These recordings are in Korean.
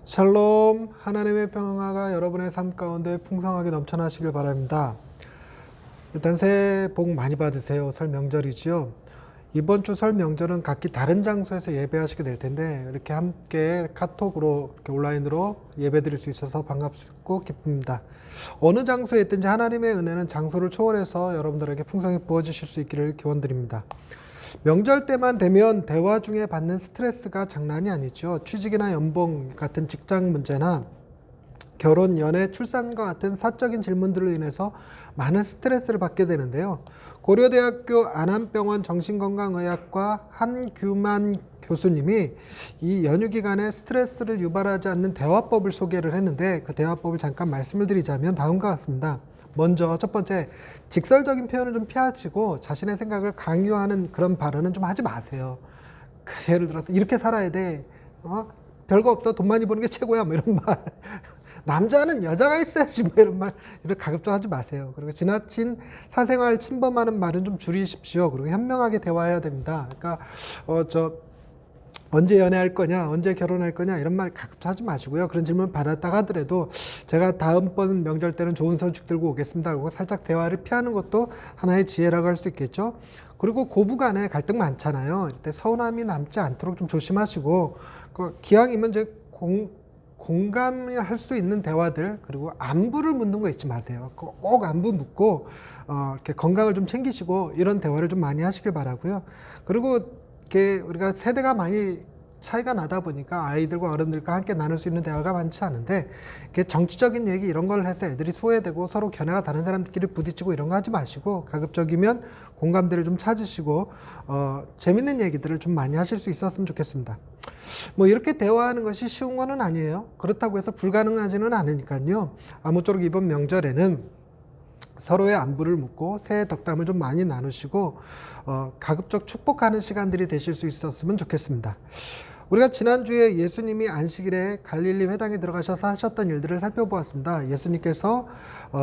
샬롬, 하나님의 평화가 여러분의 삶 가운데 풍성하게 넘쳐나시길 바랍니다. 일단 새해 복 많이 받으세요. 설 명절이지요. 이번 주 설 명절은 각기 다른 장소에서 예배하시게 될 텐데 이렇게 함께 카톡으로 이렇게 온라인으로 예배드릴 수 있어서 반갑고 기쁩니다. 어느 장소에 있든지 하나님의 은혜는 장소를 초월해서 여러분들에게 풍성히 부어주실 수 있기를 기원드립니다. 명절 때만 되면 대화 중에 받는 스트레스가 장난이 아니죠. 취직이나 연봉 같은 직장 문제나 결혼, 연애, 출산과 같은 사적인 질문들로 인해서 많은 스트레스를 받게 되는데요. 고려대학교 안암병원 정신건강의학과 한규만 교수님이 이 연휴 기간에 스트레스를 유발하지 않는 대화법을 소개를 했는데 그 대화법을 잠깐 말씀을 드리자면 다음과 같습니다. 먼저 첫 번째, 직설적인 표현을 좀 피하시고 자신의 생각을 강요하는 그런 발언은 좀 하지 마세요. 예를 들어서 이렇게 살아야 돼. 별거 없어. 돈 많이 버는 게 최고야. 뭐 이런 말. 남자는 여자가 있어야지. 뭐 이런 말. 이렇게 가급적 하지 마세요. 그리고 지나친 사생활 침범하는 말은 좀 줄이십시오. 그리고 현명하게 대화해야 됩니다. 그러니까 언제 연애할 거냐, 언제 결혼할 거냐 이런 말 가급적 하지 마시고요. 그런 질문 받았다 하더라도 제가 다음번 명절 때는 좋은 소식 들고 오겠습니다. 그리고 살짝 대화를 피하는 것도 하나의 지혜라고 할 수 있겠죠. 그리고 고부간에 갈등 많잖아요. 이때 서운함이 남지 않도록 좀 조심하시고 기왕이면 이제 공감할 수 있는 대화들, 그리고 안부를 묻는 거 잊지 마세요. 꼭 안부 묻고 이렇게 건강을 좀 챙기시고 이런 대화를 좀 많이 하시길 바라고요. 그리고 이렇게 우리가 세대가 많이 차이가 나다 보니까 아이들과 어른들과 함께 나눌 수 있는 대화가 많지 않은데 이렇게 정치적인 얘기 이런 걸 해서 애들이 소외되고 서로 견해가 다른 사람들끼리 부딪히고 이런 거 하지 마시고 가급적이면 공감대를 좀 찾으시고 재밌는 얘기들을 좀 많이 하실 수 있었으면 좋겠습니다. 뭐 이렇게 대화하는 것이 쉬운 거는 아니에요. 그렇다고 해서 불가능하지는 않으니까요. 아무쪼록 이번 명절에는 서로의 안부를 묻고 새해 덕담을 좀 많이 나누시고 가급적 축복하는 시간들이 되실 수 있었으면 좋겠습니다. 우리가 지난주에 예수님이 안식일에 갈릴리 회당에 들어가셔서 하셨던 일들을 살펴보았습니다. 예수님께서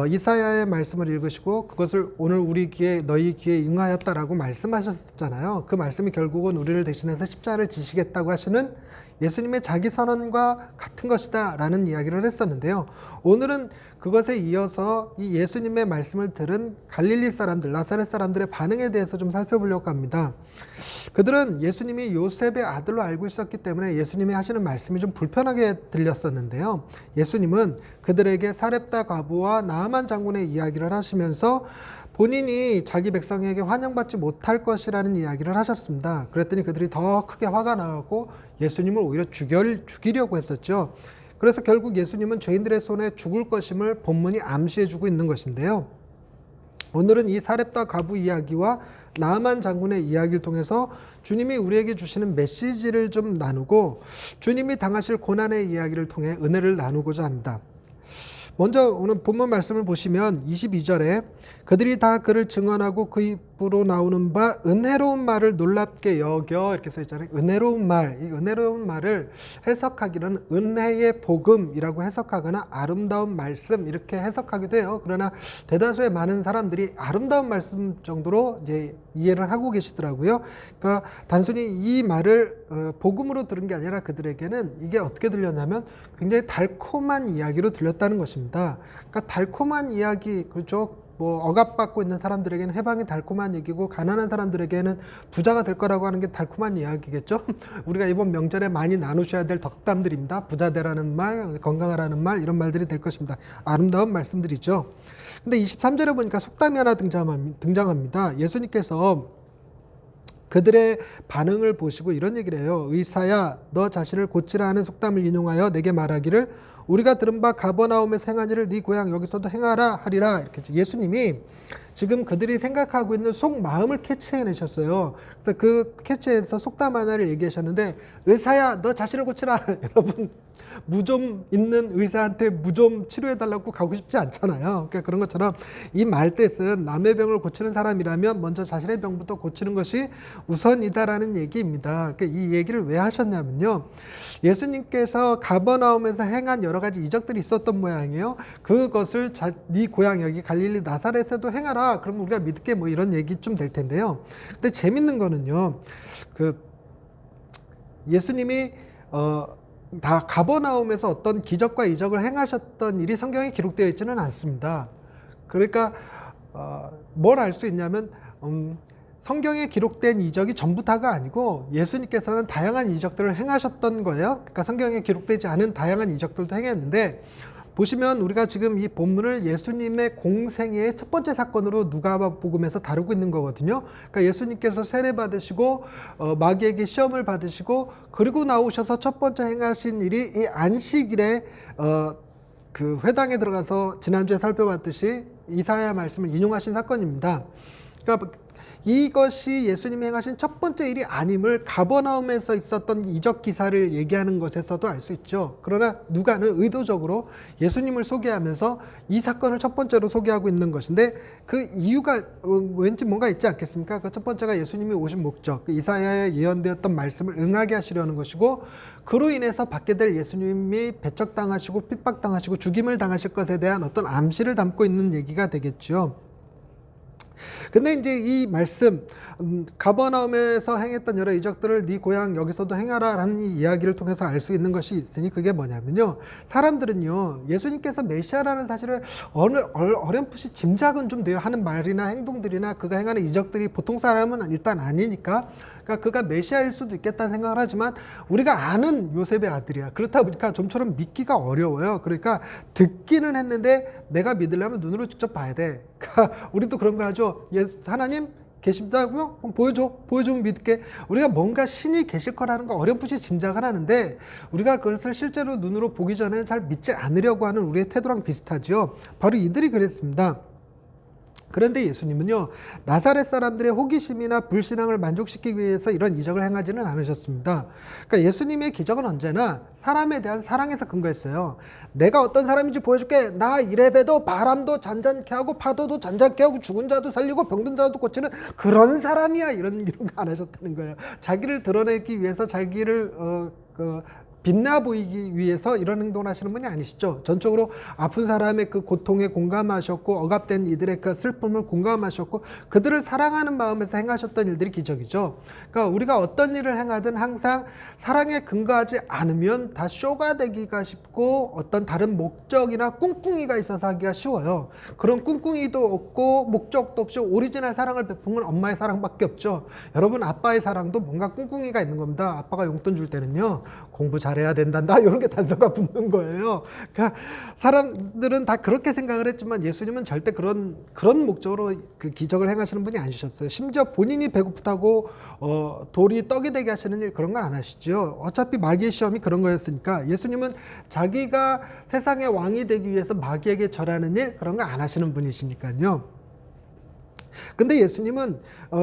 이사야의 말씀을 읽으시고 그것을 오늘 우리 귀에 너희 귀에 응하였다라고 말씀하셨잖아요. 그 말씀이 결국은 우리를 대신해서 십자가를 지시겠다고 하시는 예수님의 자기 선언과 같은 것이다 라는 이야기를 했었는데요. 오늘은 그것에 이어서 이 예수님의 말씀을 들은 갈릴리 사람들, 나사렛 사람들의 반응에 대해서 좀 살펴보려고 합니다. 그들은 예수님이 요셉의 아들로 알고 있었기 때문에 예수님이 하시는 말씀이 좀 불편하게 들렸었는데요. 예수님은 그들에게 사렙다 과부와 나아만 장군의 이야기를 하시면서 본인이 자기 백성에게 환영받지 못할 것이라는 이야기를 하셨습니다. 그랬더니 그들이 더 크게 화가 나고 예수님을 오히려 죽이려고 했었죠. 그래서 결국 예수님은 죄인들의 손에 죽을 것임을 본문이 암시해주고 있는 것인데요. 오늘은 이 사렙다 과부 이야기와 나아만 장군의 이야기를 통해서 주님이 우리에게 주시는 메시지를 좀 나누고 주님이 당하실 고난의 이야기를 통해 은혜를 나누고자 합니다. 먼저 오늘 본문 말씀을 보시면 22절에 그들이 다 그를 증언하고 그 입으로 나오는 바 은혜로운 말을 놀랍게 여겨 이렇게 써 있잖아요. 은혜로운 말, 이 은혜로운 말을 해석하기는 은혜의 복음이라고 해석하거나 아름다운 말씀 이렇게 해석하기도 해요. 그러나 대다수의 많은 사람들이 아름다운 말씀 정도로 이제 이해를 하고 계시더라고요. 그러니까 단순히 이 말을 복음으로 들은 게 아니라 그들에게는 이게 어떻게 들렸냐면 굉장히 달콤한 이야기로 들렸다는 것입니다. 그러니까 달콤한 이야기, 그렇죠? 뭐 억압받고 있는 사람들에게는 해방이 달콤한 얘기고 가난한 사람들에게는 부자가 될 거라고 하는 게 달콤한 이야기겠죠. 우리가 이번 명절에 많이 나누셔야 될 덕담들입니다. 부자 되라는 말, 건강하라는 말 이런 말들이 될 것입니다. 아름다운 말씀들이죠. 근데 23절에 보니까 속담이 하나 등장합니다. 예수님께서 그들의 반응을 보시고 이런 얘기를 해요. 의사야 너 자신을 고치라 하는 속담을 인용하여 내게 말하기를 우리가 들은 바 가버나움에서 행한 일을 네 고향 여기서도 행하라 하리라. 이렇게 예수님이 지금 그들이 생각하고 있는 속마음을 캐치해내셨어요. 그래서 그 캐치해서 속담 하나를 얘기하셨는데 의사야 너 자신을 고치라. 여러분 무좀 있는 의사한테 무좀 치료해달라고 가고 싶지 않잖아요. 그러니까 그런 것처럼 이 말뜻은 남의 병을 고치는 사람이라면 먼저 자신의 병부터 고치는 것이 우선이다라는 얘기입니다. 그러니까 이 얘기를 왜 하셨냐면요. 예수님께서 가버나움에서 행한 여러 가지 이적들이 있었던 모양이에요. 그것을 네 고향 여기 갈릴리 나사렛에도 행하라. 그러면 우리가 믿게 뭐 이런 얘기쯤 될 텐데요. 근데 재밌는 거는요. 예수님이 다 가버나움에서 어떤 기적과 이적을 행하셨던 일이 성경에 기록되어 있지는 않습니다. 그러니까 뭘 알 수 있냐면 성경에 기록된 이적이 전부 다가 아니고 예수님께서는 다양한 이적들을 행하셨던 거예요. 그러니까 성경에 기록되지 않은 다양한 이적들도 행했는데, 보시면 우리가 지금 이 본문을 예수님의 공생애의 첫 번째 사건으로 누가복음에서 다루고 있는 거거든요. 그러니까 예수님께서 세례 받으시고 마귀에게 시험을 받으시고 그리고 나오셔서 첫 번째 행하신 일이 이 안식일에 그 회당에 들어가서 지난주에 살펴봤듯이 이사야 말씀을 인용하신 사건입니다. 그러니까 이것이 예수님이 행하신 첫 번째 일이 아님을 가버나움에서 있었던 이적 기사를 얘기하는 것에서도 알 수 있죠. 그러나 누가는 의도적으로 예수님을 소개하면서 이 사건을 첫 번째로 소개하고 있는 것인데, 그 이유가 왠지 뭔가 있지 않겠습니까? 그 첫 번째가 예수님이 오신 목적, 그 이사야에 예언되었던 말씀을 응하게 하시려는 것이고, 그로 인해서 받게 될 예수님이 배척당하시고 핍박당하시고 죽임을 당하실 것에 대한 어떤 암시를 담고 있는 얘기가 되겠죠. 근데 이제 이 말씀, 가버나움에서 행했던 여러 이적들을 네 고향 여기서도 행하라 라는 이 이야기를 통해서 알 수 있는 것이 있으니, 그게 뭐냐면요, 사람들은요 예수님께서 메시아라는 사실을 어렴풋이 짐작은 좀 돼요. 하는 말이나 행동들이나 그가 행하는 이적들이 보통 사람은 일단 아니니까, 그러니까 그가 메시아일 수도 있겠다는 생각을 하지만 우리가 아는 요셉의 아들이야. 그렇다 보니까 좀처럼 믿기가 어려워요. 그러니까 듣기는 했는데 내가 믿으려면 눈으로 직접 봐야 돼. 그러니까 우리도 그런 거 하죠. 하나님 계신다고요? 그럼 보여주면 믿을게. 우리가 뭔가 신이 계실 거라는 거 어렴풋이 짐작을 하는데, 우리가 그것을 실제로 눈으로 보기 전에 잘 믿지 않으려고 하는 우리의 태도랑 비슷하죠. 바로 이들이 그랬습니다. 그런데 예수님은요, 나사렛 사람들의 호기심이나 불신앙을 만족시키기 위해서 이런 이적을 행하지는 않으셨습니다. 그러니까 예수님의 기적은 언제나 사람에 대한 사랑에서 근거했어요. 내가 어떤 사람인지 보여줄게. 나 이래봬도 바람도 잔잔케 하고 파도도 잔잔케 하고 죽은 자도 살리고 병든 자도 고치는 그런 사람이야. 이런 거 안 하셨다는 거예요. 자기를 드러내기 위해서, 자기를 빛나 보이기 위해서 이런 행동을 하시는 분이 아니시죠. 전적으로 아픈 사람의 그 고통에 공감하셨고, 억압된 이들의 그 슬픔을 공감하셨고, 그들을 사랑하는 마음에서 행하셨던 일들이 기적이죠. 그러니까 우리가 어떤 일을 행하든 항상 사랑에 근거하지 않으면 다 쇼가 되기가 쉽고, 어떤 다른 목적이나 꿍꿍이가 있어서 하기가 쉬워요. 그런 꿍꿍이도 없고 목적도 없이 오리지널 사랑을 베푼 건 엄마의 사랑밖에 없죠. 여러분, 아빠의 사랑도 뭔가 꿍꿍이가 있는 겁니다. 아빠가 용돈 줄 때는요, 공부 잘해야 된단다, 이런 게 단서가 붙는 거예요. 그러니까 사람들은 다 그렇게 생각을 했지만 예수님은 절대 그런 목적으로 그 기적을 행하시는 분이 아니셨어요. 심지어 본인이 배고프다고 돌이 떡이 되게 하시는 일, 그런 거 안 하시죠. 어차피 마귀의 시험이 그런 거였으니까 예수님은 자기가 세상의 왕이 되기 위해서 마귀에게 절하는 일, 그런 거 안 하시는 분이시니까요. 근데 예수님은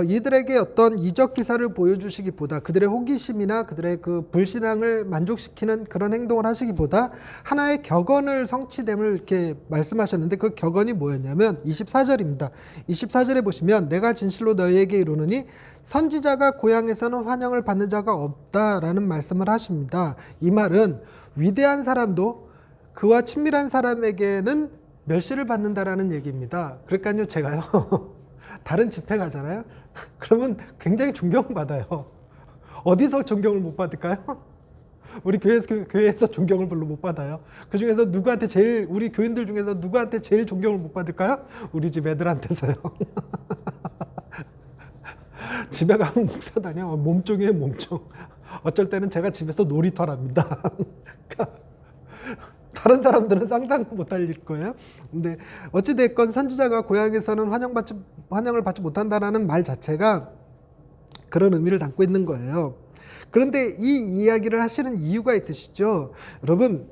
이들에게 어떤 이적 기사를 보여주시기보다, 그들의 호기심이나 그들의 그 불신앙을 만족시키는 그런 행동을 하시기보다 하나의 격언을, 성취됨을 이렇게 말씀하셨는데, 그 격언이 뭐였냐면 24절입니다. 24절에 보시면 내가 진실로 너희에게 이르노니 선지자가 고향에서는 환영을 받는 자가 없다라는 말씀을 하십니다. 이 말은 위대한 사람도 그와 친밀한 사람에게는 멸시를 받는다라는 얘기입니다. 그러니까요, 제가요 다른 집회 가잖아요. 그러면 굉장히 존경받아요. 어디서 존경을 못 받을까요? 우리 교회에서 존경을 별로 못 받아요. 그 중에서 누구한테 제일, 우리 교인들 중에서 누구한테 제일 존경을 못 받을까요? 우리 집 애들한테서요. 집에 가면 목사 다녀. 몸종이에요, 몸종. 어쩔 때는 제가 집에서 놀이터랍니다. 다른 사람들은 상상도 못할 거예요. 근데 어찌됐건 선지자가 고향에서는 환영을 받지 못한다라는 말 자체가 그런 의미를 담고 있는 거예요. 그런데 이 이야기를 하시는 이유가 있으시죠. 여러분,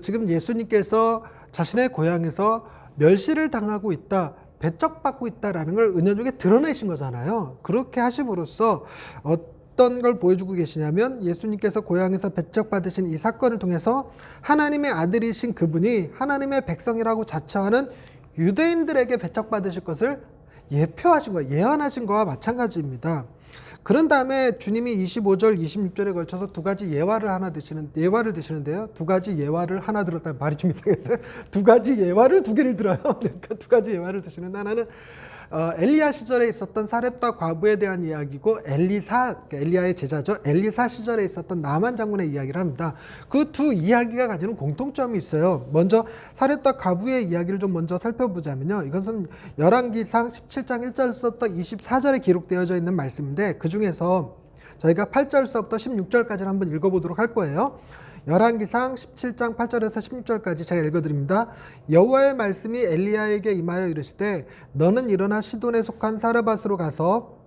지금 예수님께서 자신의 고향에서 멸시를 당하고 있다, 배척받고 있다라는 걸 은연중에 드러내신 거잖아요. 그렇게 하심으로써 어떤 걸 보여주고 계시냐면, 예수님께서 고향에서 배척받으신 이 사건을 통해서 하나님의 아들이신 그분이 하나님의 백성이라고 자처하는 유대인들에게 배척받으실 것을 예표하신 거예요. 예언하신 거와 마찬가지입니다. 그런 다음에 주님이 25절, 26절에 걸쳐서 두 가지 예화를 드시는데요. 두 가지 예화를 하나 들었다는 말이 좀 이상했어요. 두 가지 예화를 두 개를 들어요. 그러니까 두 가지 예화를 드시는데, 하나는 엘리야 시절에 있었던 사렙다 과부에 대한 이야기고 엘리야의 제자죠. 엘리사 시절에 있었던 나만 장군의 이야기를 합니다. 그 두 이야기가 가지는 공통점이 있어요. 먼저 사렙다 과부의 이야기를 좀 먼저 살펴보자면요. 이것은 열왕기상 17장 1절부터 24절에 기록되어져 있는 말씀인데 그 중에서 저희가 8절서부터 16절까지를 한번 읽어보도록 할 거예요. 열왕기상 17장 8절에서 16절까지 제가 읽어드립니다. 여호와의 말씀이 엘리야에게 임하여 이르시되 너는 일어나 시돈에 속한 사르밧으로 가서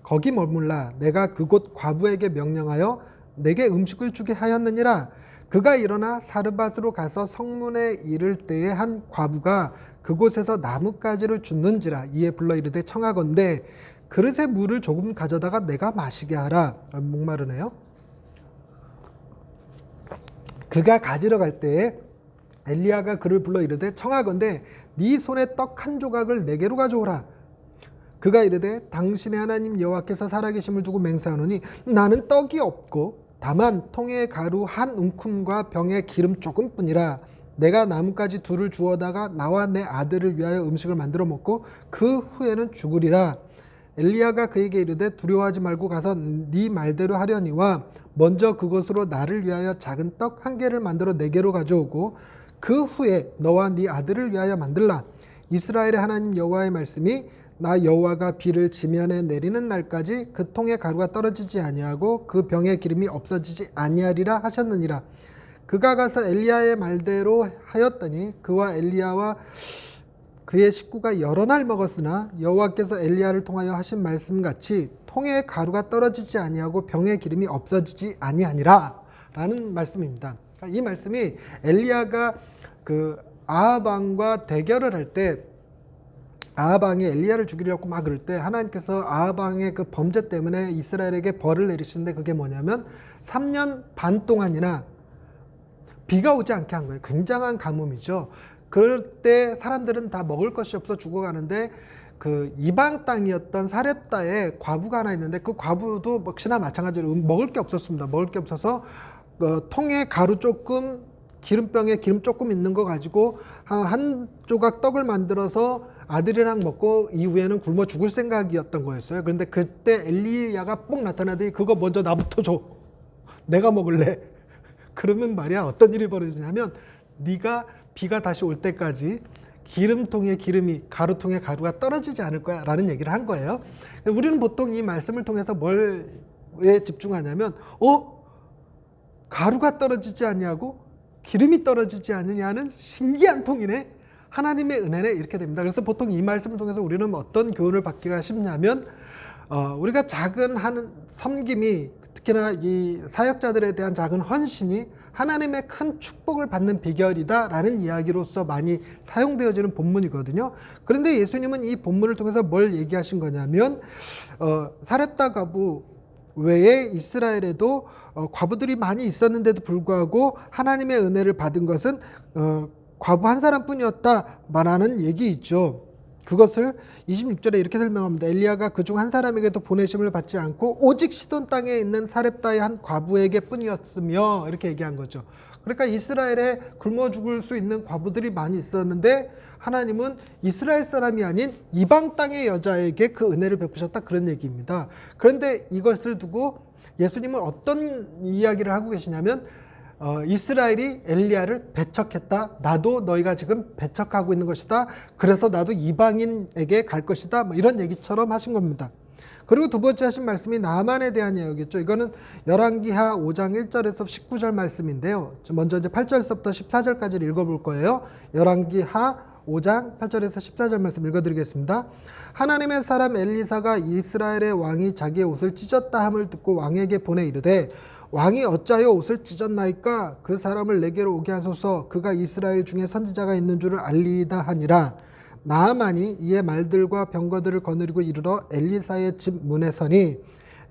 거기 머물라. 내가 그곳 과부에게 명령하여 내게 음식을 주게 하였느니라. 그가 일어나 사르밧으로 가서 성문에 이를 때에 한 과부가 그곳에서 나뭇가지를 줍는지라. 이에 불러 이르되 청하건대 그릇에 물을 조금 가져다가 내가 마시게 하라. 목마르네요. 그가 가지러 갈 때에 엘리야가 그를 불러 이르되 청하건대 네 손에 떡 한 조각을 내게로 가져오라. 그가 이르되 당신의 하나님 여호와께서 살아계심을 두고 맹세하노니 나는 떡이 없고 다만 통에 가루 한 움큼과 병에 기름 조금뿐이라. 내가 나뭇가지 둘을 주워다가 나와 내 아들을 위하여 음식을 만들어 먹고 그 후에는 죽으리라. 엘리야가 그에게 이르되 두려워하지 말고 가서 네 말대로 하려니와 먼저 그것으로 나를 위하여 작은 떡 한 개를 만들어 내게로 가져오고 그 후에 너와 네 아들을 위하여 만들라. 이스라엘의 하나님 여호와의 말씀이 나 여호와가 비를 지면에 내리는 날까지 그 통에 가루가 떨어지지 아니하고 그 병에 기름이 없어지지 아니하리라 하셨느니라. 그가 가서 엘리야의 말대로 하였더니 그와 엘리야와 그의 식구가 여러 날 먹었으나 여호와께서 엘리야를 통하여 하신 말씀같이 통에 가루가 떨어지지 아니하고 병의 기름이 없어지지 아니하니라 라는 말씀입니다. 이 말씀이 엘리야가 그 아합 왕과 대결을 할 때 아합 왕이 엘리야를 죽이려고 막 그럴 때 하나님께서 아합 왕의 그 범죄 때문에 이스라엘에게 벌을 내리시는데 그게 뭐냐면 3년 반 동안이나 비가 오지 않게 한 거예요. 굉장한 가뭄이죠. 그럴 때 사람들은 다 먹을 것이 없어 죽어가는데 그 이방 땅이었던 사렙다에 과부가 하나 있는데 그 과부도 역시나 마찬가지로 먹을 게 없었습니다. 먹을 게 없어서 통에 가루 조금 기름병에 기름 조금 있는 거 가지고 한 조각 떡을 만들어서 아들이랑 먹고 이후에는 굶어 죽을 생각이었던 거였어요. 그런데 그때 엘리야가 뽕 나타나더니 그거 먼저 나부터 줘. 내가 먹을래. 그러면 말이야 어떤 일이 벌어지냐면 네가 비가 다시 올 때까지 기름통에 기름이 가루통에 가루가 떨어지지 않을 거야 라는 얘기를 한 거예요. 우리는 보통 이 말씀을 통해서 왜 집중하냐면 가루가 떨어지지 않냐고 기름이 떨어지지 않느냐는 신기한 통이네. 하나님의 은혜네. 이렇게 됩니다. 그래서 보통 이 말씀을 통해서 우리는 어떤 교훈을 받기가 쉽냐면 우리가 작은 섬김이 특히나 이 사역자들에 대한 작은 헌신이 하나님의 큰 축복을 받는 비결이다라는 이야기로서 많이 사용되어지는 본문이거든요. 그런데 예수님은 이 본문을 통해서 뭘 얘기하신 거냐면 사렙다 과부 외에 이스라엘에도 과부들이 많이 있었는데도 불구하고 하나님의 은혜를 받은 것은 과부 한 사람뿐이었다 말하는 얘기 있죠. 그것을 26절에 이렇게 설명합니다. 엘리야가 그중 한 사람에게도 보내심을 받지 않고 오직 시돈 땅에 있는 사렙다의 한 과부에게 뿐이었으며 이렇게 얘기한 거죠. 그러니까 이스라엘에 굶어 죽을 수 있는 과부들이 많이 있었는데 하나님은 이스라엘 사람이 아닌 이방 땅의 여자에게 그 은혜를 베푸셨다 그런 얘기입니다. 그런데 이것을 두고 예수님은 어떤 이야기를 하고 계시냐면 이스라엘이 엘리야를 배척했다. 나도 너희가 지금 배척하고 있는 것이다. 그래서 나도 이방인에게 갈 것이다. 뭐 이런 얘기처럼 하신 겁니다. 그리고 두 번째 하신 말씀이 나만에 대한 이야기겠죠. 이거는 열왕기하 5장 1절에서 19절 말씀인데요. 먼저 이제 8절부터 14절까지를 읽어볼 거예요. 열왕기하 5장 8절에서 14절 말씀 읽어드리겠습니다. 하나님의 사람 엘리사가 이스라엘의 왕이 자기의 옷을 찢었다 함을 듣고 왕에게 보내 이르되 왕이 어찌하여 옷을 찢었나이까? 그 사람을 내게로 오게 하소서. 그가 이스라엘 중에 선지자가 있는 줄을 알리이다 하니라. 나아만이 이에 말들과 병거들을 거느리고 이르러 엘리사의 집 문에 서니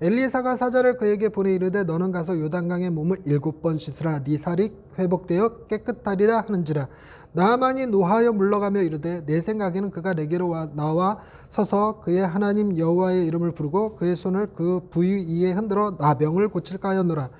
엘리사가 사자를 그에게 보내 이르되 너는 가서 요단강에 몸을 7번 씻으라. 네 살이 회복되어 깨끗하리라 하는지라. 나아만이 노하여 물러가며 이르되 내 생각에는 그가 내게로 나와 서서 그의 하나님 여호와의 이름을 부르고 그의 손을 그 부위 위에 흔들어 나병을 고칠까 하였노라.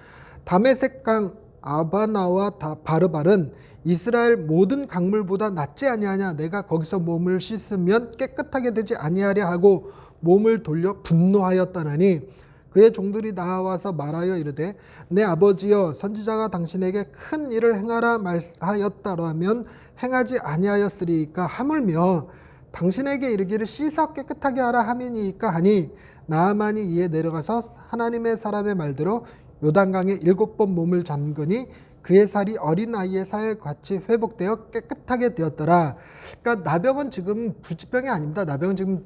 다메섹강 아바나와 바르발은 이스라엘 모든 강물보다 낫지 아니하냐. 내가 거기서 몸을 씻으면 깨끗하게 되지 아니하랴 하고 몸을 돌려 분노하였다나니 그의 종들이 나와서 말하여 이르되 내 아버지여 선지자가 당신에게 큰 일을 행하라 말하였다라면 행하지 아니하였으리까 하물며 당신에게 이르기를 씻어 깨끗하게 하라 함이니까 하니 나아만이 이에 내려가서 하나님의 사람의 말대로 요단강에 7번 몸을 잠그니 그의 살이 어린아이의 살 같이 회복되어 깨끗하게 되었더라. 그러니까 나병은 지금 불치병이 아닙니다. 나병은 지금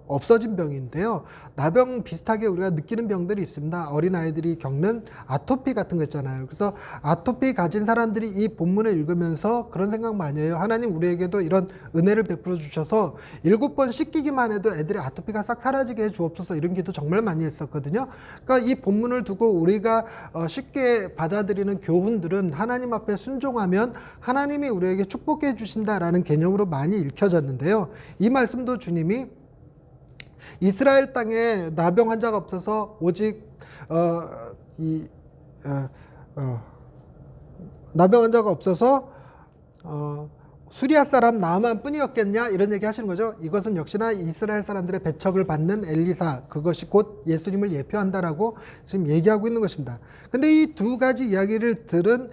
없어진 병인데요. 나병 비슷하게 우리가 느끼는 병들이 있습니다. 어린아이들이 겪는 아토피 같은 거 있잖아요. 그래서 아토피 가진 사람들이 이 본문을 읽으면서 그런 생각 많이 해요. 하나님 우리에게도 이런 은혜를 베풀어 주셔서 7번 씻기기만 해도 애들의 아토피가 싹 사라지게 해 주옵소서, 이런 기도 정말 많이 했었거든요. 그러니까 이 본문을 두고 우리가 쉽게 받아들이는 교훈들은 하나님 앞에 순종하면 하나님이 우리에게 축복해 주신다라는 개념으로 많이 읽혀졌는데요. 이 말씀도 주님이 이스라엘 땅에 나병 환자가 없어서 오직 나병 환자가 없어서 수리아 사람 나아만 뿐이었겠냐, 이런 얘기 하시는 거죠. 이것은 역시나 이스라엘 사람들의 배척을 받는 엘리사, 그것이 곧 예수님을 예표한다라고 지금 얘기하고 있는 것입니다. 근데 이 두 가지 이야기를 들은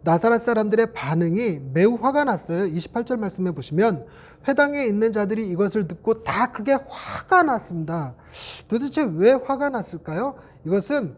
나사렛 사람들의 반응이 매우 화가 났어요. 28절 말씀해 보시면 회당에 있는 자들이 이것을 듣고 다 크게 화가 났습니다. 도대체 왜 화가 났을까요? 이것은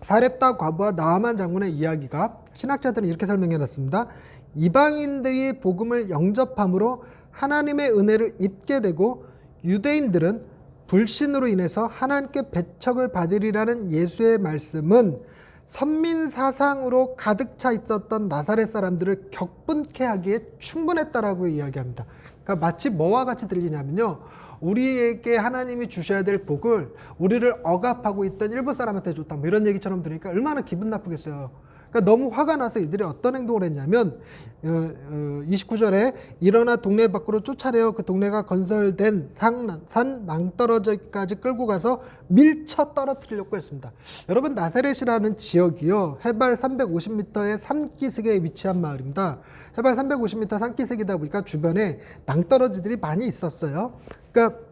사렙다 과부와 나아만 장군의 이야기가 신학자들은 이렇게 설명해 놨습니다. 이방인들이 복음을 영접함으로 하나님의 은혜를 입게 되고 유대인들은 불신으로 인해서 하나님께 배척을 받으리라는 예수의 말씀은 선민 사상으로 가득 차 있었던 나사렛 사람들을 격분케 하기에 충분했다라고 이야기합니다. 그러니까 마치 뭐와 같이 들리냐면요, 우리에게 하나님이 주셔야 될 복을 우리를 억압하고 있던 일본 사람한테 줬다, 뭐 이런 얘기처럼 들으니까 얼마나 기분 나쁘겠어요. 그러니까 너무 화가 나서 이들이 어떤 행동을 했냐면 29절에 일어나 동네 밖으로 쫓아내어 그 동네가 건설된 산 낭떠러지까지 끌고 가서 밀쳐 떨어뜨리려고 했습니다. 여러분, 나사렛이라는 지역이요, 해발 350m의 산기슭에 위치한 마을입니다. 해발 350m 산기슭이다 보니까 주변에 낭떠러지들이 많이 있었어요. 그러니까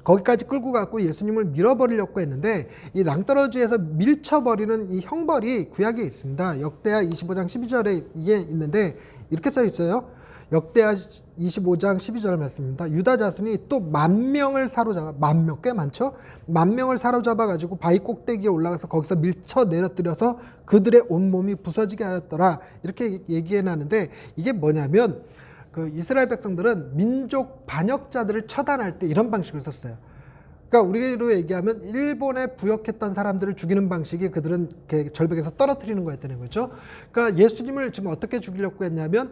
거기까지 끌고 가고 예수님을 밀어버리려고 했는데 이 낭떠러지에서 밀쳐버리는 이 형벌이 구약에 있습니다. 역대하 25장 12절에 이게 있는데 이렇게 써 있어요. 역대하 25장 12절 말씀입니다. 유다 자손이 또 10,000명을 사로잡아, 10,000명 꽤 많죠? 10,000명을 사로잡아 가지고 바위 꼭대기에 올라가서 거기서 밀쳐 내려뜨려서 그들의 온몸이 부서지게 하였더라, 이렇게 얘기해 놨는데 이게 뭐냐면 그 이스라엘 백성들은 민족 반역자들을 처단할 때 이런 방식을 썼어요. 그러니까 우리로 얘기하면 일본에 부역했던 사람들을 죽이는 방식이 그들은 절벽에서 떨어뜨리는 거였다는 거죠. 그러니까 예수님을 지금 어떻게 죽이려고 했냐면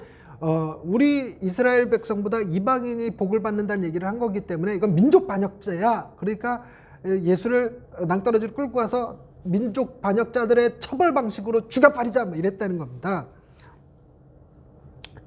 우리 이스라엘 백성보다 이방인이 복을 받는다는 얘기를 한 거기 때문에 이건 민족 반역죄야. 그러니까 예수를 낭떠러지로 끌고 와서 민족 반역자들의 처벌 방식으로 죽여버리자, 뭐 이랬다는 겁니다.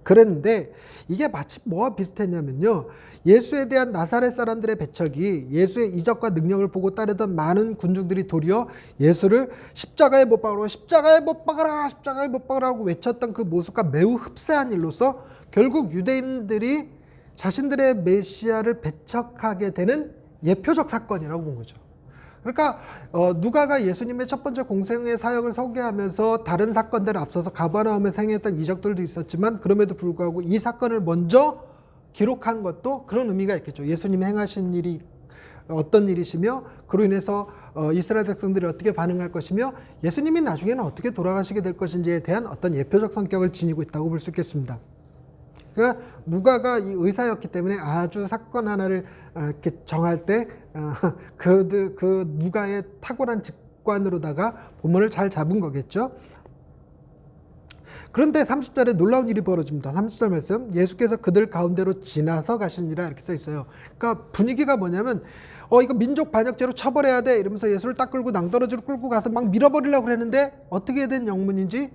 그랬는데 이게 마치 뭐와 비슷했냐면요, 예수에 대한 나사렛 사람들의 배척이 예수의 이적과 능력을 보고 따르던 많은 군중들이 도리어 예수를 십자가에 못 박으라, 십자가에 못 박아라, 십자가에 못 박으라고 외쳤던 그 모습과 매우 흡사한 일로서 결국 유대인들이 자신들의 메시아를 배척하게 되는 예표적 사건이라고 본 거죠. 그러니까 누가가 예수님의 첫 번째 공생의 사역을 소개하면서 다른 사건들을 앞서서 가버나움에 행했던 이적들도 있었지만 그럼에도 불구하고 이 사건을 먼저 기록한 것도 그런 의미가 있겠죠. 예수님이 행하신 일이 어떤 일이시며 그로 인해서 이스라엘 백성들이 어떻게 반응할 것이며 예수님이 나중에는 어떻게 돌아가시게 될 것인지에 대한 어떤 예표적 성격을 지니고 있다고 볼 수 있겠습니다. 그러니까 누가가 이 의사였기 때문에 아주 사건 하나를 이렇게 정할 때 그 누가의 탁월한 직관으로다가 본문을 잘 잡은 거겠죠. 그런데 30절에 놀라운 일이 벌어집니다. 30절 말씀, 예수께서 그들 가운데로 지나서 가시니라, 이렇게 써 있어요. 그러니까 분위기가 뭐냐면 이거 민족 반역죄로 처벌해야 돼 이러면서 예수를 딱 끌고 낭떠러지로 끌고 가서 막 밀어버리려고 그랬는데 어떻게 된 영문인지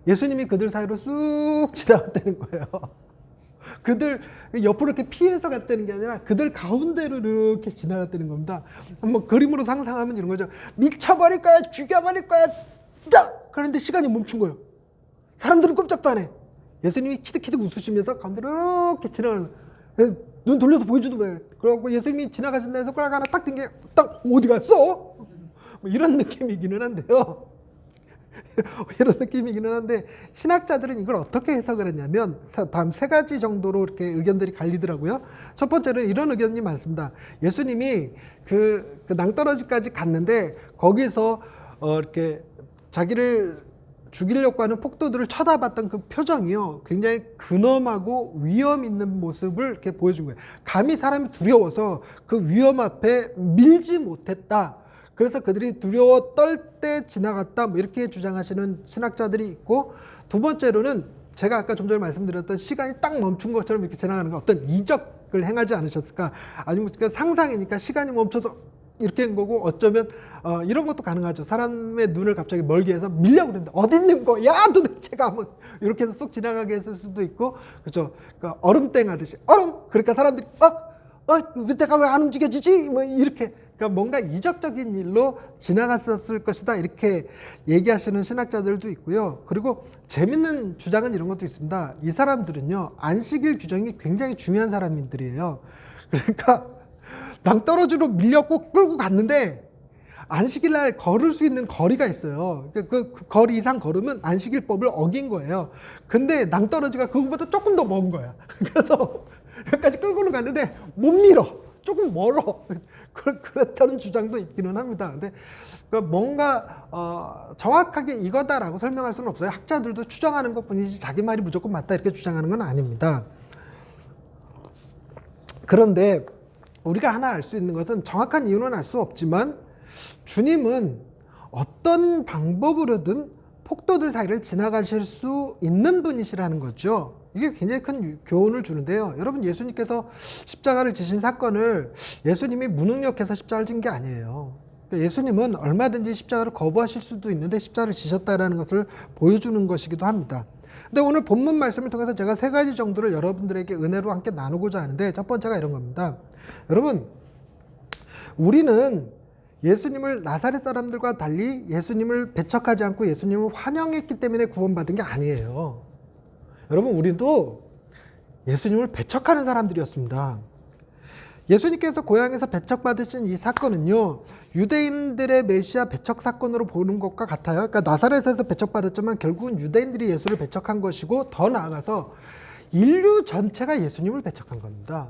예수님이 그들 사이로 쑥 지나갔다는 거예요. 그들 옆으로 이렇게 피해서 갔다는 게 아니라 그들 가운데로 이렇게 지나갔다는 겁니다. 한번 그림으로 상상하면 이런 거죠. 미쳐버릴 거야, 죽여버릴 거야, 딱! 그런데 시간이 멈춘 거예요. 사람들은 꼼짝도 안 해. 예수님이 키득키득 웃으시면서 가운데 이렇게 지나가는 거예요. 눈 돌려서 보여주도 말. 그래갖고 예수님이 지나가신다 해서 손가락 하나 딱 든게 딱 어디 갔어? 뭐 이런 느낌이기는 한데요. 이런 느낌이기는 한데 신학자들은 이걸 어떻게 해석을 했냐면 다음 세 가지 정도로 이렇게 의견들이 갈리더라고요. 첫 번째는 이런 의견이 많습니다. 예수님이 그 낭떠러지까지 갔는데 거기서 이렇게 자기를 죽이려고 하는 폭도들을 쳐다봤던 그 표정이요, 굉장히 근엄하고 위험 있는 모습을 이렇게 보여준 거예요. 감히 사람이 두려워서 그 위험 앞에 밀지 못했다. 그래서 그들이 두려워 떨 때 지나갔다, 뭐 이렇게 주장하시는 신학자들이 있고, 두 번째로는 제가 아까 좀 전에 말씀드렸던 시간이 딱 멈춘 것처럼 이렇게 지나가는 거, 어떤 이적을 행하지 않으셨을까? 아니면 상상이니까 시간이 멈춰서 이렇게 한 거고, 어쩌면 이런 것도 가능하죠. 사람의 눈을 갑자기 멀게 해서 밀려고 그랬는데 어디 있는 거야 도대체가, 뭐 이렇게 해서 쏙 지나가게 했을 수도 있고, 그렇죠. 그러니까 얼음땡 하듯이 얼음, 그러니까 사람들이 밑에가 왜 안 움직여지지, 뭐 이렇게, 그러니까 뭔가 이적적인 일로 지나갔었을 것이다, 이렇게 얘기하시는 신학자들도 있고요. 그리고 재밌는 주장은 이런 것도 있습니다. 이 사람들은요, 안식일 규정이 굉장히 중요한 사람들이에요. 그러니까 낭떠러지로 밀려고 끌고 갔는데 안식일 날 걸을 수 있는 거리가 있어요. 그 거리 이상 걸으면 안식일법을 어긴 거예요. 근데 낭떠러지가 그거보다 조금 더 먼 거야. 그래서 여기까지 끌고는 갔는데 못 밀어. 조금 멀어. 그랬다는 주장도 있기는 합니다. 근데 뭔가 정확하게 이거다라고 설명할 수는 없어요. 학자들도 추정하는 것뿐이지 자기 말이 무조건 맞다 이렇게 주장하는 건 아닙니다. 그런데 우리가 하나 알 수 있는 것은, 정확한 이유는 알 수 없지만 주님은 어떤 방법으로든 폭도들 사이를 지나가실 수 있는 분이시라는 거죠. 이게 굉장히 큰 교훈을 주는데요. 여러분, 예수님께서 십자가를 지신 사건을 예수님이 무능력해서 십자가를 진 게 아니에요. 예수님은 얼마든지 십자가를 거부하실 수도 있는데 십자가를 지셨다는 것을 보여주는 것이기도 합니다. 근데 오늘 본문 말씀을 통해서 제가 세 가지 정도를 여러분들에게 은혜로 함께 나누고자 하는데, 첫 번째가 이런 겁니다. 여러분, 우리는 예수님을 나사렛 사람들과 달리 예수님을 배척하지 않고 예수님을 환영했기 때문에 구원받은 게 아니에요. 여러분, 우리도 예수님을 배척하는 사람들이었습니다. 예수님께서 고향에서 배척받으신 이 사건은요, 유대인들의 메시아 배척 사건으로 보는 것과 같아요. 그러니까 나사렛에서 배척받았지만 결국은 유대인들이 예수를 배척한 것이고, 더 나아가서 인류 전체가 예수님을 배척한 겁니다.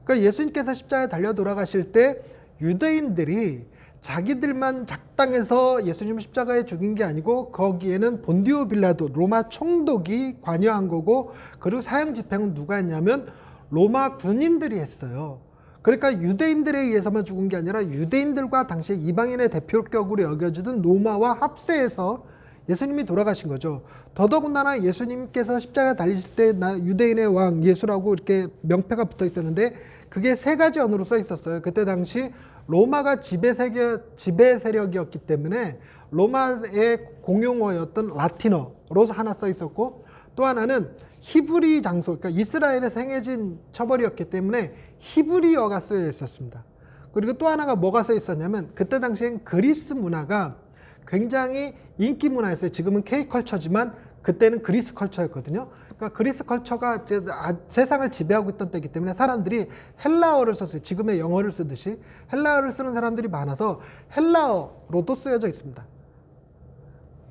그러니까 예수님께서 십자가에 달려 돌아가실 때 유대인들이 자기들만 작당해서 예수님을 십자가에 죽인 게 아니고, 거기에는 본디오 빌라도 로마 총독이 관여한 거고, 그리고 사형 집행은 누가 했냐면 로마 군인들이 했어요. 그러니까 유대인들에 의해서만 죽은 게 아니라 유대인들과 당시 이방인의 대표격으로 여겨지던 로마와 합세해서 예수님이 돌아가신 거죠. 더더군다나 예수님께서 십자가에 달리실 때 유대인의 왕 예수라고 이렇게 명패가 붙어 있었는데, 그게 세 가지 언어로 써 있었어요. 그때 당시 로마가 지배 세력이었기 때문에 로마의 공용어였던 라틴어로 하나 써 있었고, 또 하나는 히브리 장소, 그러니까 이스라엘에서 행해진 처벌이었기 때문에 히브리어가 쓰여 있었습니다. 그리고 또 하나가 뭐가 써 있었냐면, 그때 당시엔 그리스 문화가 굉장히 인기 문화였어요. 지금은 K컬처지만 그때는 그리스 컬처였거든요. 그러니까 그리스 컬처가 이제 세상을 지배하고 있던 때이기 때문에 사람들이 헬라어를 썼어요. 지금의 영어를 쓰듯이 헬라어를 쓰는 사람들이 많아서 헬라어로도 쓰여져 있습니다.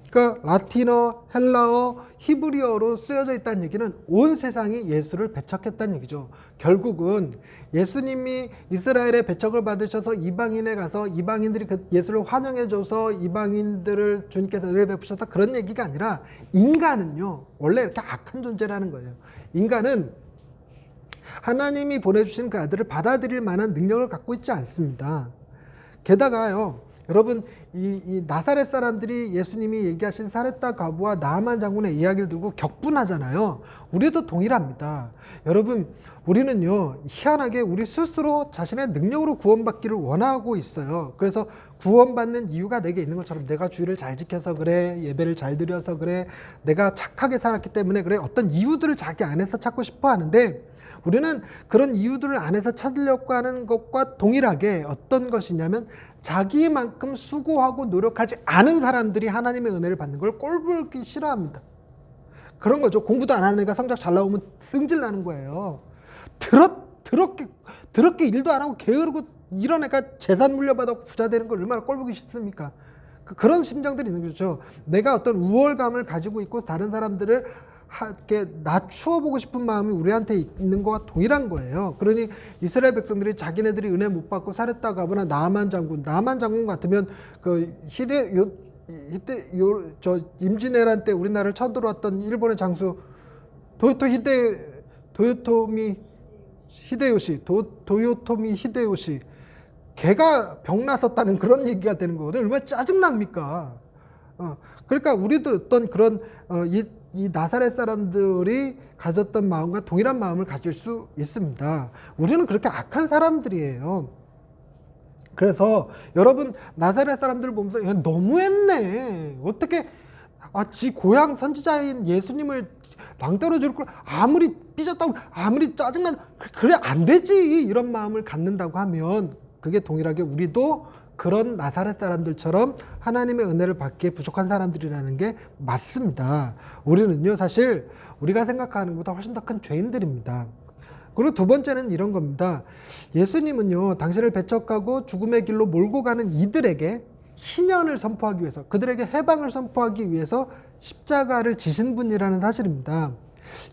그러니까 라틴어, 헬라어, 히브리어로 쓰여져 있다는 얘기는 온 세상이 예수를 배척했다는 얘기죠. 결국은 예수님이 이스라엘의 배척을 받으셔서 이방인에 가서 이방인들이 그 예수를 환영해줘서 이방인들을 주님께서 은혜를 베푸셨다, 그런 얘기가 아니라, 인간은요 원래 이렇게 악한 존재라는 거예요. 인간은 하나님이 보내주신 그 아들을 받아들일 만한 능력을 갖고 있지 않습니다. 게다가요, 여러분, 이 나사렛 사람들이 예수님이 얘기하신 사렙다 과부와 나아만 장군의 이야기를 들고 격분하잖아요. 우리도 동일합니다. 여러분, 우리는요 희한하게 우리 스스로 자신의 능력으로 구원받기를 원하고 있어요. 그래서 구원받는 이유가 내게 있는 것처럼, 내가 주의를 잘 지켜서 그래, 예배를 잘 드려서 그래, 내가 착하게 살았기 때문에 그래, 어떤 이유들을 자기 안에서 찾고 싶어 하는데, 우리는 그런 이유들을 안에서 찾으려고 하는 것과 동일하게 어떤 것이냐면 자기만큼 수고하고 노력하지 않은 사람들이 하나님의 은혜를 받는 걸 꼴보기 싫어합니다. 그런 거죠. 공부도 안 하는 애가 성적 잘 나오면 승질 나는 거예요. 더럽게 일도 안 하고 게으르고 이런 애가 재산 물려받아 부자 되는 걸 얼마나 꼴보기 싫습니까? 그런 심정들이 있는 거죠. 내가 어떤 우월감을 가지고 있고 다른 사람들을 이렇게 낮추어 보고 싶은 마음이 우리한테 있는 거와 동일한 거예요. 그러니 이스라엘 백성들이 자기네들이 은혜 못 받고 살았다고 하거나 나만 장군 같으면 그 임진왜란 때 우리나라를 쳐들어왔던 일본의 장수 도요토미 히데요시 걔가 병 났었다는 그런 얘기가 되는 거거든요. 얼마나 짜증납니까? 그러니까 우리도 어떤 그런 이 나사렛 사람들이 가졌던 마음과 동일한 마음을 가질 수 있습니다. 우리는 그렇게 악한 사람들이에요. 그래서 여러분 나사렛 사람들을 보면서 야, 너무했네. 어떻게 지 고향 선지자인 예수님을 낭떠러질 걸 아무리 삐졌다고 아무리 짜증난 그래 안 되지 이런 마음을 갖는다고 하면 그게 동일하게 우리도 그런 나사렛 사람들처럼 하나님의 은혜를 받기에 부족한 사람들이라는 게 맞습니다. 우리는요 사실 우리가 생각하는 것보다 훨씬 더 큰 죄인들입니다. 그리고 두 번째는 이런 겁니다. 예수님은요 당신을 배척하고 죽음의 길로 몰고 가는 이들에게 희년을 선포하기 위해서 그들에게 해방을 선포하기 위해서 십자가를 지신 분이라는 사실입니다.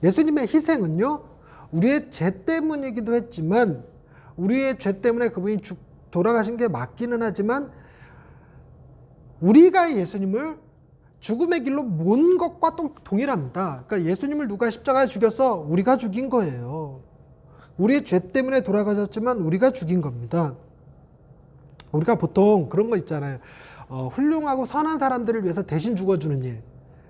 예수님의 희생은요 우리의 죄 때문이기도 했지만 우리의 죄 때문에 그분이 돌아가신 게 맞기는 하지만 우리가 예수님을 죽음의 길로 몬 것과 또 동일합니다. 그러니까 예수님을 누가 십자가에 죽였어? 우리가 죽인 거예요. 우리의 죄 때문에 돌아가셨지만 우리가 죽인 겁니다. 우리가 보통 그런 거 있잖아요. 훌륭하고 선한 사람들을 위해서 대신 죽어주는 일.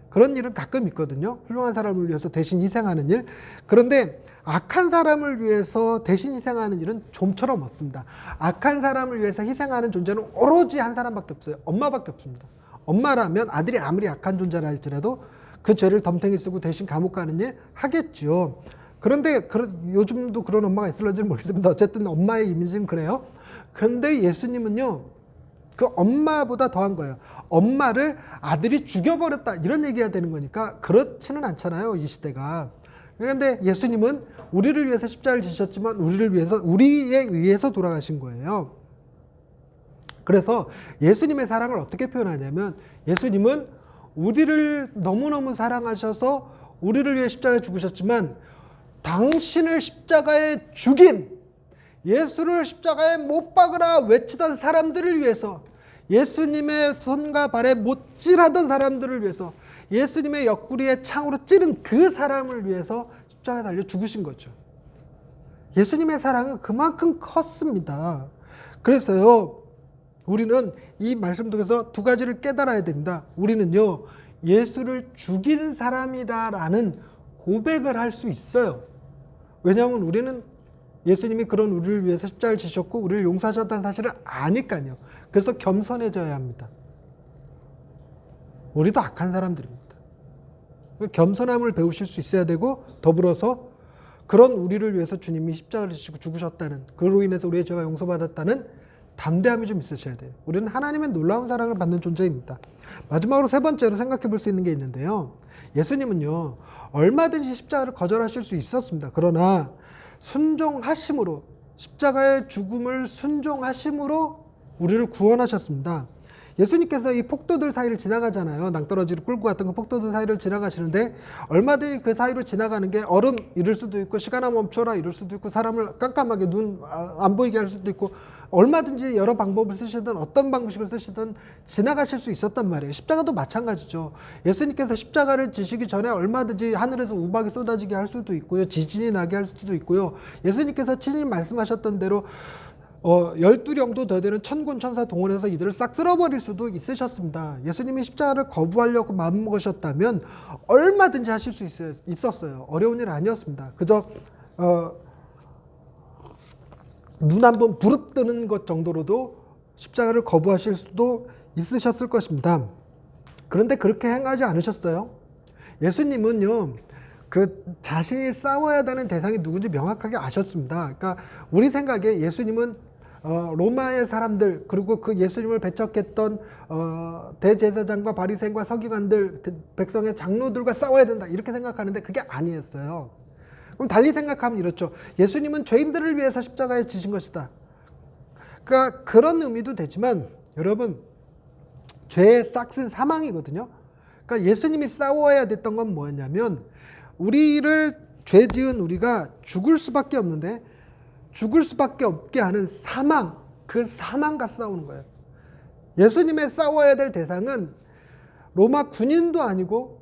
그런 일은 가끔 있거든요. 훌륭한 사람을 위해서 대신 희생하는 일. 그런데 악한 사람을 위해서 대신 희생하는 일은 좀처럼 없습니다. 악한 사람을 위해서 희생하는 존재는 오로지 한 사람밖에 없어요. 엄마밖에 없습니다. 엄마라면 아들이 아무리 악한 존재라 할지라도 그 죄를 덤탱이 쓰고 대신 감옥 가는 일 하겠죠. 그런데 요즘도 그런 엄마가 있을런지는 모르겠습니다. 어쨌든 엄마의 이미지는 그래요. 그런데 예수님은요. 그 엄마보다 더한 거예요. 엄마를 아들이 죽여버렸다 이런 얘기가 되는 거니까 그렇지는 않잖아요. 이 시대가. 그런데 예수님은 우리를 위해서 십자가를 지셨지만 우리에 의해서 돌아가신 거예요. 그래서 예수님의 사랑을 어떻게 표현하냐면 예수님은 우리를 너무너무 사랑하셔서 우리를 위해 십자가에 죽으셨지만 당신을 십자가에 죽인 예수를 십자가에 못 박으라 외치던 사람들을 위해서 예수님의 손과 발에 못질하던 사람들을 위해서 예수님의 옆구리에 창으로 찌른 그 사람을 위해서 십자가에 달려 죽으신 거죠. 예수님의 사랑은 그만큼 컸습니다. 그래서요 우리는 이 말씀 속에서 두 가지를 깨달아야 됩니다. 우리는요 예수를 죽인 사람이다라는 고백을 할 수 있어요. 왜냐하면 우리는 예수님이 그런 우리를 위해서 십자가를 지셨고 우리를 용서하셨다는 사실을 아니까요. 그래서 겸손해져야 합니다. 우리도 악한 사람들입니다. 겸손함을 배우실 수 있어야 되고 더불어서 그런 우리를 위해서 주님이 십자가를 지시고 죽으셨다는 그로 인해서 우리의 죄가 용서받았다는 담대함이 좀 있으셔야 돼요. 우리는 하나님의 놀라운 사랑을 받는 존재입니다. 마지막으로 세 번째로 생각해 볼 수 있는 게 있는데요. 예수님은요 얼마든지 십자가를 거절하실 수 있었습니다. 그러나 순종하심으로 십자가의 죽음을 순종하심으로 우리를 구원하셨습니다. 예수님께서 이 폭도들 사이를 지나가잖아요. 낭떠러지로 끌고 갔던 그 폭도들 사이를 지나가시는데 얼마든지 그 사이로 지나가는 게 얼음 이럴 수도 있고 시간아 멈춰라 이럴 수도 있고 사람을 깜깜하게 눈 안 보이게 할 수도 있고 얼마든지 여러 방법을 쓰시든 어떤 방식을 쓰시든 지나가실 수 있었단 말이에요. 십자가도 마찬가지죠. 예수님께서 십자가를 지시기 전에 얼마든지 하늘에서 우박이 쏟아지게 할 수도 있고요. 지진이 나게 할 수도 있고요. 예수님께서 친히 말씀하셨던 대로 12령도 더 되는 천군 천사 동원해서 이들을 싹 쓸어버릴 수도 있으셨습니다. 예수님이 십자가를 거부하려고 마음먹으셨다면 얼마든지 하실 수 있었어요. 어려운 일 아니었습니다. 그저 눈 한번 부릅뜨는 것 정도로도 십자가를 거부하실 수도 있으셨을 것입니다. 그런데 그렇게 행하지 않으셨어요. 예수님은요 그 자신이 싸워야 되는 대상이 누군지 명확하게 아셨습니다. 그러니까 우리 생각에 예수님은 로마의 사람들, 그리고 그 예수님을 배척했던 대제사장과 바리새인과 서기관들, 백성의 장로들과 싸워야 된다, 이렇게 생각하는데 그게 아니었어요. 그럼 달리 생각하면 이렇죠. 예수님은 죄인들을 위해서 십자가에 지신 것이다. 그러니까 그런 의미도 되지만 여러분, 죄의 싹은 사망이거든요. 그러니까 예수님이 싸워야 됐던 건 뭐였냐면, 우리를, 죄 지은 우리가 죽을 수밖에 없는데 죽을 수밖에 없게 하는 사망, 그 사망과 싸우는 거예요. 예수님의 싸워야 될 대상은 로마 군인도 아니고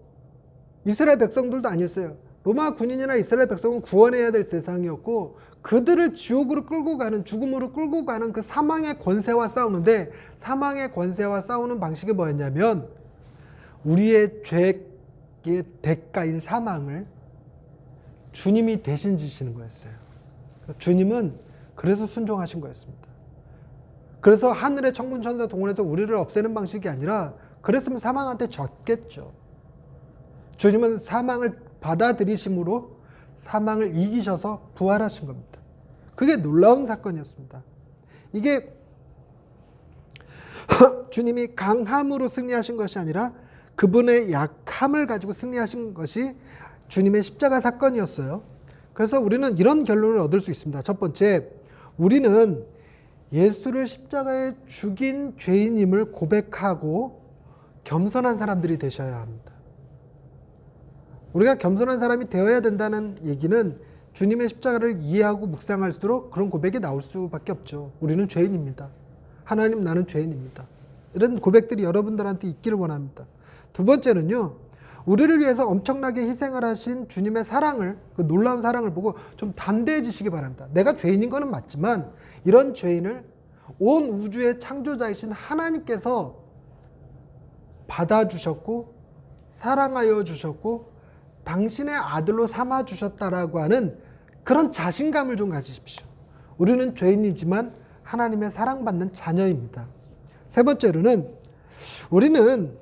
이스라엘 백성들도 아니었어요. 로마 군인이나 이스라엘 백성은 구원해야 될 대상이었고, 그들을 지옥으로 끌고 가는, 죽음으로 끌고 가는 그 사망의 권세와 싸우는데, 사망의 권세와 싸우는 방식이 뭐였냐면 우리의 죄의 대가인 사망을 주님이 대신 지시는 거였어요. 주님은 그래서 순종하신 거였습니다. 그래서 하늘의 천군천사 동원해서 우리를 없애는 방식이 아니라, 그랬으면 사망한테 졌겠죠. 주님은 사망을 받아들이심으로 사망을 이기셔서 부활하신 겁니다. 그게 놀라운 사건이었습니다. 이게 주님이 강함으로 승리하신 것이 아니라 그분의 약함을 가지고 승리하신 것이 주님의 십자가 사건이었어요. 그래서 우리는 이런 결론을 얻을 수 있습니다. 첫 번째, 우리는 예수를 십자가에 죽인 죄인임을 고백하고 겸손한 사람들이 되셔야 합니다. 우리가 겸손한 사람이 되어야 된다는 얘기는 주님의 십자가를 이해하고 묵상할수록 그런 고백이 나올 수밖에 없죠. 우리는 죄인입니다. 하나님, 나는 죄인입니다. 이런 고백들이 여러분들한테 있기를 원합니다. 두 번째는요, 우리를 위해서 엄청나게 희생을 하신 주님의 사랑을, 그 놀라운 사랑을 보고 좀 담대해지시기 바랍니다. 내가 죄인인 거는 맞지만 이런 죄인을 온 우주의 창조자이신 하나님께서 받아주셨고 사랑하여 주셨고 당신의 아들로 삼아주셨다라고 하는 그런 자신감을 좀 가지십시오. 우리는 죄인이지만 하나님의 사랑받는 자녀입니다. 세 번째로는 우리는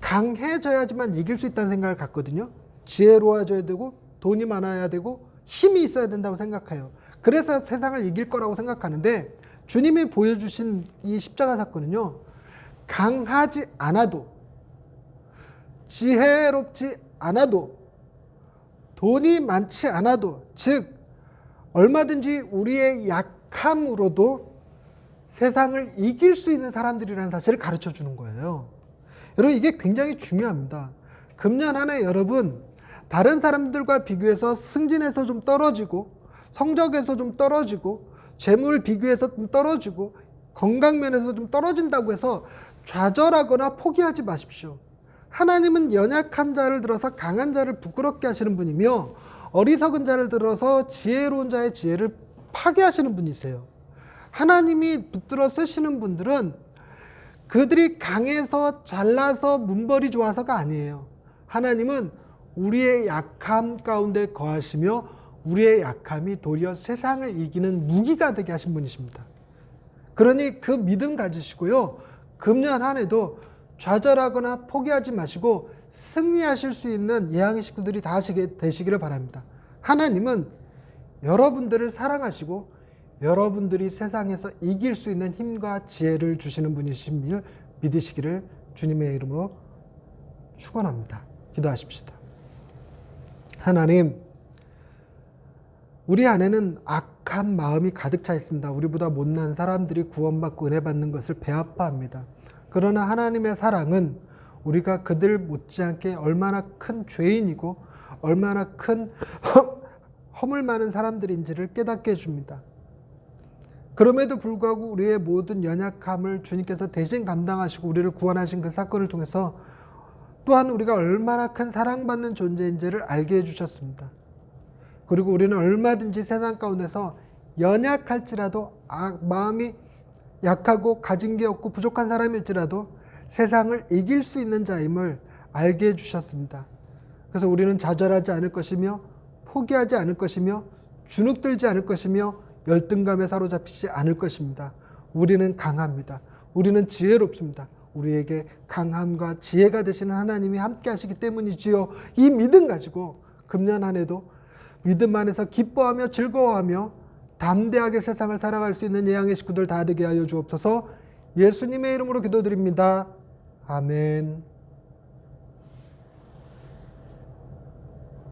강해져야지만 이길 수 있다는 생각을 갖거든요. 지혜로워져야 되고 돈이 많아야 되고 힘이 있어야 된다고 생각해요. 그래서 세상을 이길 거라고 생각하는데, 주님이 보여주신 이 십자가 사건은요, 강하지 않아도, 지혜롭지 않아도, 돈이 많지 않아도, 즉 얼마든지 우리의 약함으로도 세상을 이길 수 있는 사람들이라는 사실을 가르쳐 주는 거예요. 여러분, 이게 굉장히 중요합니다. 금년 한 해 여러분, 다른 사람들과 비교해서 승진해서 좀 떨어지고, 성적에서 좀 떨어지고, 재물 비교해서 좀 떨어지고, 건강면에서 좀 떨어진다고 해서 좌절하거나 포기하지 마십시오. 하나님은 연약한 자를 들어서 강한 자를 부끄럽게 하시는 분이며, 어리석은 자를 들어서 지혜로운 자의 지혜를 파괴하시는 분이세요. 하나님이 붙들어 쓰시는 분들은 그들이 강해서 잘나서 문벌이 좋아서가 아니에요. 하나님은 우리의 약함 가운데 거하시며 우리의 약함이 도리어 세상을 이기는 무기가 되게 하신 분이십니다. 그러니 그 믿음 가지시고요, 금년 한 해도 좌절하거나 포기하지 마시고 승리하실 수 있는 예양의 식구들이 다 되시기를 바랍니다. 하나님은 여러분들을 사랑하시고 여러분들이 세상에서 이길 수 있는 힘과 지혜를 주시는 분이심을 믿으시기를 주님의 이름으로 축원합니다. 기도하십시다. 하나님, 우리 안에는 악한 마음이 가득 차 있습니다. 우리보다 못난 사람들이 구원받고 은혜 받는 것을 배아파합니다. 그러나 하나님의 사랑은 우리가 그들 못지않게 얼마나 큰 죄인이고 얼마나 큰 허물 많은 사람들인지를 깨닫게 해줍니다. 그럼에도 불구하고 우리의 모든 연약함을 주님께서 대신 감당하시고 우리를 구원하신 그 사건을 통해서 또한 우리가 얼마나 큰 사랑받는 존재인지를 알게 해주셨습니다. 그리고 우리는 얼마든지 세상 가운데서 연약할지라도, 마음이 약하고 가진 게 없고 부족한 사람일지라도 세상을 이길 수 있는 자임을 알게 해주셨습니다. 그래서 우리는 좌절하지 않을 것이며 포기하지 않을 것이며 주눅들지 않을 것이며 열등감에 사로잡히지 않을 것입니다. 우리는 강합니다. 우리는 지혜롭습니다. 우리에게 강함과 지혜가 되시는 하나님이 함께 하시기 때문이지요. 이 믿음 가지고 금년 한 해도 믿음 안에서 기뻐하며 즐거워하며 담대하게 세상을 살아갈 수 있는 예양의 식구들 다 되게 하여 주옵소서. 예수님의 이름으로 기도드립니다. 아멘.